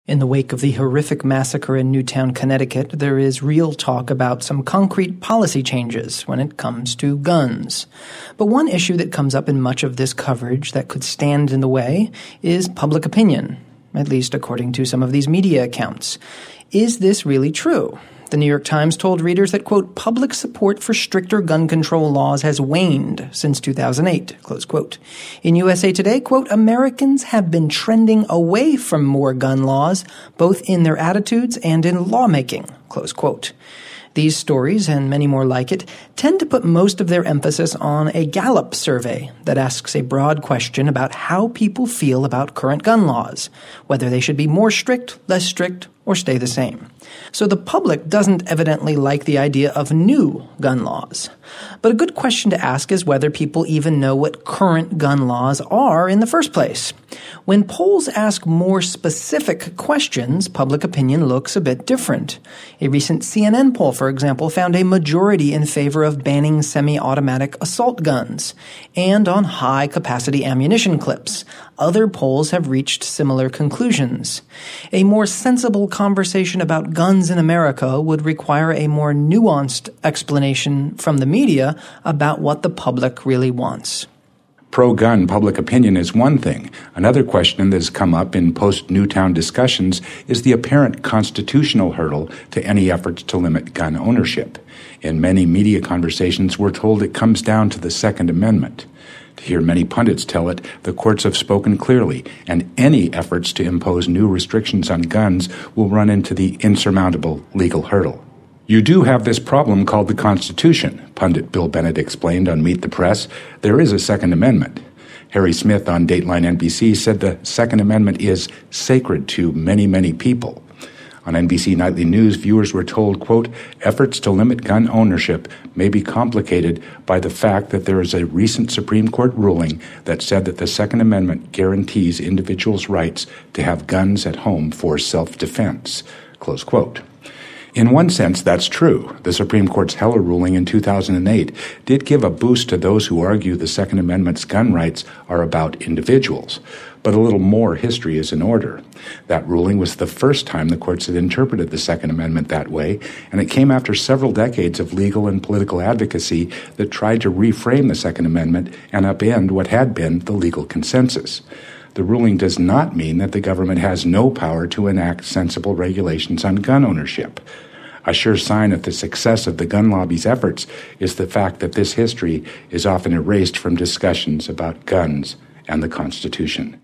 In the wake of the horrific massacre in Newtown, Connecticut, there is real talk about some concrete policy changes when it comes to guns. But one issue that comes up in much of this coverage that could stand in the way is public opinion, at least according to some of these media accounts. Is this really true? The New York Times told readers that, quote, public support for stricter gun control laws has waned since 2008, close quote. In USA Today, quote, Americans have been trending away from more gun laws, both in their attitudes and in lawmaking, close quote. These stories, and many more like it, tend to put most of their emphasis on a Gallup survey that asks a broad question about how people feel about current gun laws, whether they should be more strict, less strict, or stay the same. So the public doesn't evidently like the idea of new gun laws. But a good question to ask is whether people even know what current gun laws are in the first place. When polls ask more specific questions, public opinion looks a bit different. A recent CNN poll, for example, found a majority in favor of banning semi-automatic assault guns and on high-capacity ammunition clips. Other polls have reached similar conclusions. A more sensible conversation about guns in America would require a more nuanced explanation from the media about what the public really wants. Pro-gun public opinion is one thing. Another question that has come up in post-Newtown discussions is the apparent constitutional hurdle to any efforts to limit gun ownership. In many media conversations, we're told it comes down to the Second Amendment. To hear many pundits tell it, the courts have spoken clearly, and any efforts to impose new restrictions on guns will run into the insurmountable legal hurdle. You do have this problem called the Constitution, pundit Bill Bennett explained on Meet the Press. There is a Second Amendment. Harry Smith on Dateline NBC said the Second Amendment is sacred to many, many people. On NBC Nightly News, viewers were told, quote, efforts to limit gun ownership may be complicated by the fact that there is a recent Supreme Court ruling that said that the Second Amendment guarantees individuals' rights to have guns at home for self-defense, close quote. In one sense, that's true. The Supreme Court's Heller ruling in 2008 did give a boost to those who argue the Second Amendment's gun rights are about individuals. But a little more history is in order. That ruling was the first time the courts had interpreted the Second Amendment that way, and it came after several decades of legal and political advocacy that tried to reframe the Second Amendment and upend what had been the legal consensus. The ruling does not mean that the government has no power to enact sensible regulations on gun ownership. A sure sign of the success of the gun lobby's efforts is the fact that this history is often erased from discussions about guns and the Constitution.